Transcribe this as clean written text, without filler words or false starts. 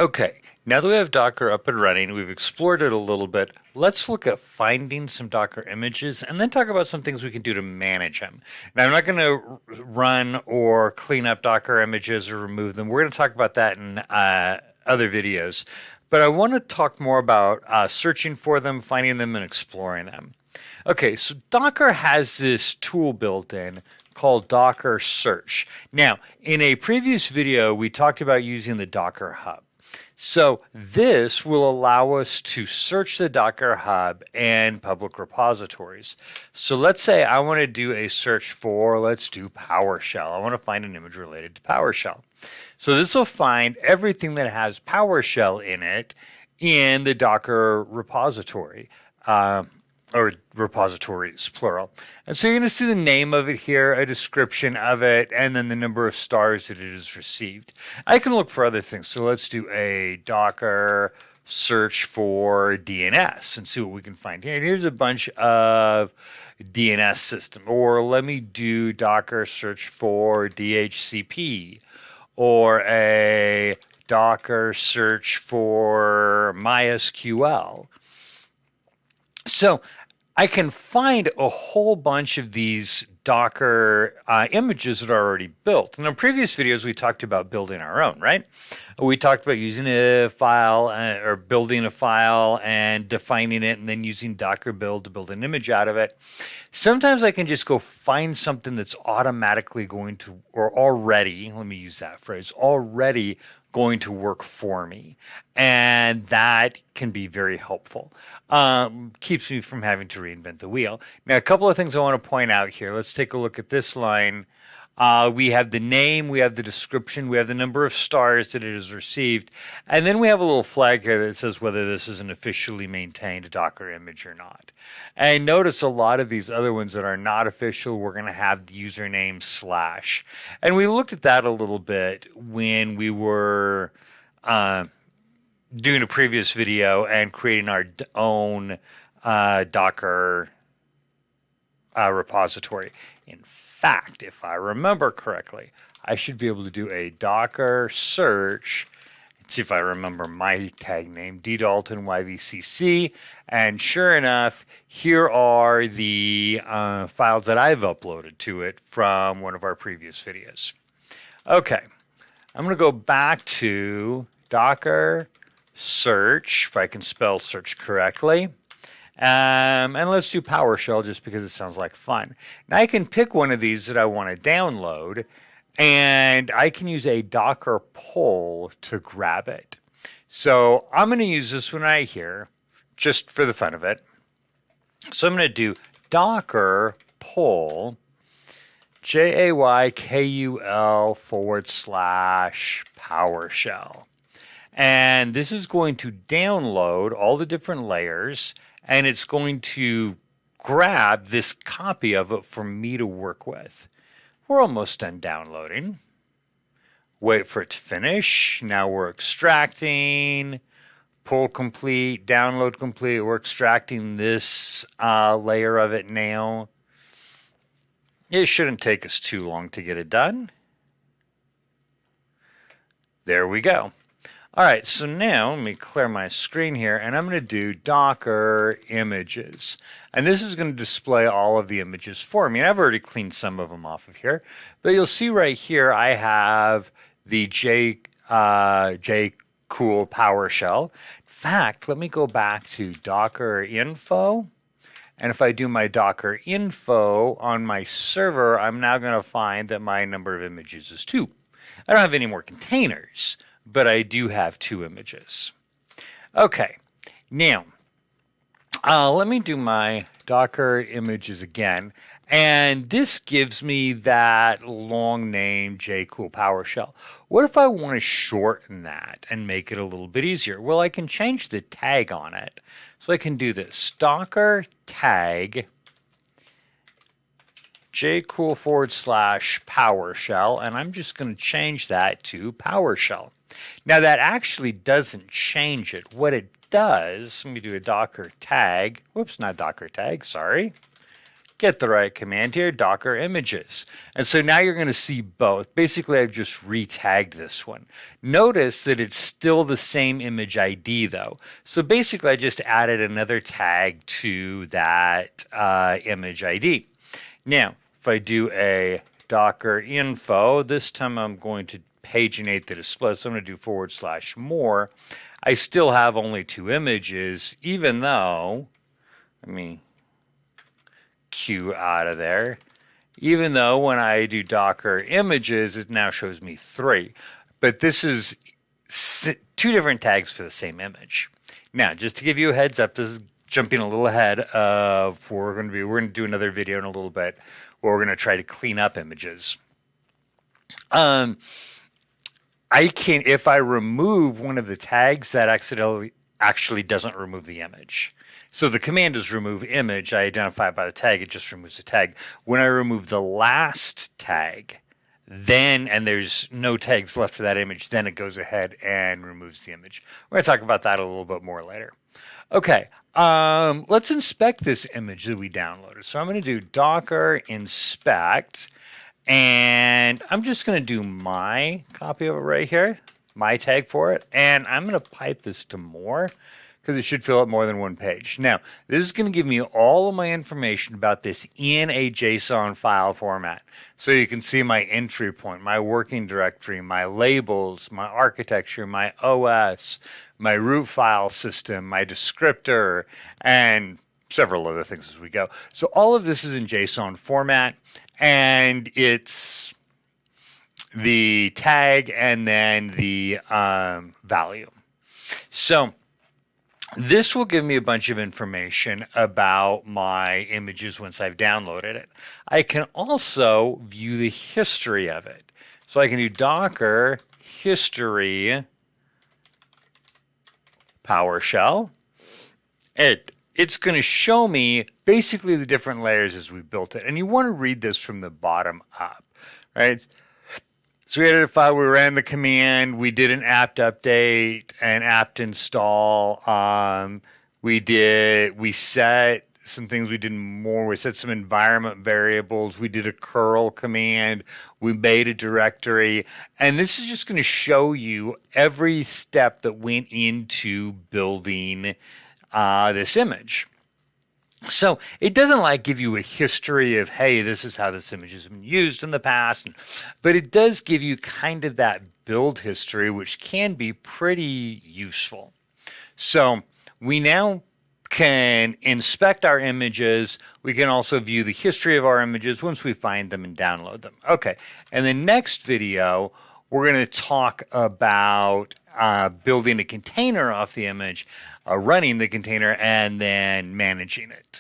Okay, now that we have Docker up and running, we've explored it a little bit. Let's look at finding some Docker images and then talk about some things we can do to manage them. Now, I'm not going to run or clean up Docker images or remove them. We're going to talk about that in other videos. But I want to talk more about searching for them, finding them, and exploring them. Okay, so Docker has this tool built in called Docker Search. Now, in a previous video, we talked about using the Docker Hub. So this will allow us to search the Docker Hub and public repositories. So let's say I want to do a search for, let's do PowerShell. I want to find an image related to PowerShell. So this will find everything that has PowerShell in it in the Docker repository. Or repositories, plural. And so you're going to see the name of it here, a description of it, and then the number of stars that it has received. I can look for other things. So let's do a Docker search for DNS and see what we can find here. Here's a bunch of DNS system. Or let me do Docker search for DHCP. Or a Docker search for MySQL. So I can find a whole bunch of these Docker images that are already built. In our previous videos, we talked about building our own, right? We talked about using a file or building a file and defining it and then using Docker build to build an image out of it. Sometimes I can just go find something that's automatically going to, or already, let me use that phrase, already going to work for me. And that can be very helpful. Keeps me from having to reinvent the wheel. Now, a couple of things I want to point out here. Let's take a look at this line. We have the name, we have the description, we have the number of stars that it has received, and then we have a little flag here that says whether this is an officially maintained Docker image or not. And notice a lot of these other ones that are not official, we're going to have the username /. And we looked at that a little bit when we were doing a previous video and creating our own Docker repository. In fact, if I remember correctly, I should be able to do a Docker search and see if I remember my tag name, ddalton_yvcc, and sure enough, here are the files that I've uploaded to it from one of our previous videos. Okay, I'm going to go back to Docker search, if I can spell search correctly. And let's do PowerShell just because it sounds like fun. Now I can pick one of these that I want to download, and I can use a Docker pull to grab it. So I'm going to use this one right here, just for the fun of it. So I'm going to do Docker pull JAYKUL /PowerShell. And this is going to download all the different layers, and it's going to grab this copy of it for me to work with. We're almost done downloading. Wait for it to finish. Now we're extracting. Pull complete, download complete. We're extracting this layer of it now. It shouldn't take us too long to get it done. There we go. All right, so now let me clear my screen here, and I'm going to do Docker images. And this is going to display all of the images for me. And I've already cleaned some of them off of here. But you'll see right here I have the JCool PowerShell. In fact, let me go back to Docker info. And if I do my Docker info on my server, I'm now going to find that my number of images is 2. I don't have any more containers, but I do have 2 images. Okay, now let me do my Docker images again, and this gives me that long name JCool PowerShell. What if I want to shorten that and make it a little bit easier? Well, I can change the tag on it. So I can do this, Docker tag JCool /PowerShell, and I'm just going to change that to PowerShell. Now that actually doesn't change it. What it does, let me do a Docker tag, whoops, not Docker tag, sorry, get the right command here, Docker images. And so now you're going to see both. Basically, I've just retagged this one. Notice that it's still the same image ID though. So basically, I just added another tag to that image ID. Now, if I do a Docker info, this time I'm going to paginate the display. So I'm going to do /more. I still have only 2 images, even though, let me Q out of there, even though when I do Docker images, it now shows me 3. But this is 2 different tags for the same image. Now, just to give you a heads up, this is jumping a little ahead of where we're going to be. We're going to do another video in a little bit where we're going to try to clean up images. I can, if I remove one of the tags, that actually doesn't remove the image. So the command is remove image. I identify it by the tag. It just removes the tag. When I remove the last tag, then, and there's no tags left for that image, then it goes ahead and removes the image. We're going to talk about that a little bit more later. Okay, let's inspect this image that we downloaded. So I'm going to do Docker inspect, and I'm just going to do my copy of it right here, my tag for it, and I'm going to pipe this to more because it should fill up more than one page. Now, this is going to give me all of my information about this in a JSON file format. So you can see my entry point, my working directory, my labels, my architecture, my OS, my root file system, my descriptor, and several other things as we go. So all of this is in JSON format, and it's the tag and then the value. So this will give me a bunch of information about my images once I've downloaded it. I can also view the history of it. So I can do Docker history PowerShell. It's going to show me basically the different layers as we built it. And you want to read this from the bottom up, right? So we added a file, we ran the command, we did an apt update, an apt install. We set some things, we did more. We set some environment variables. We did a curl command. We made a directory. And this is just going to show you every step that went into building this image. So it doesn't like give you a history of, hey, this is how this image has been used in the past, but it does give you kind of that build history, which can be pretty useful. So we now can inspect our images. We can also view the history of our images once we find them and download them. Okay, and the next video, we're going to talk about building a container off the image, running the container, and then managing it.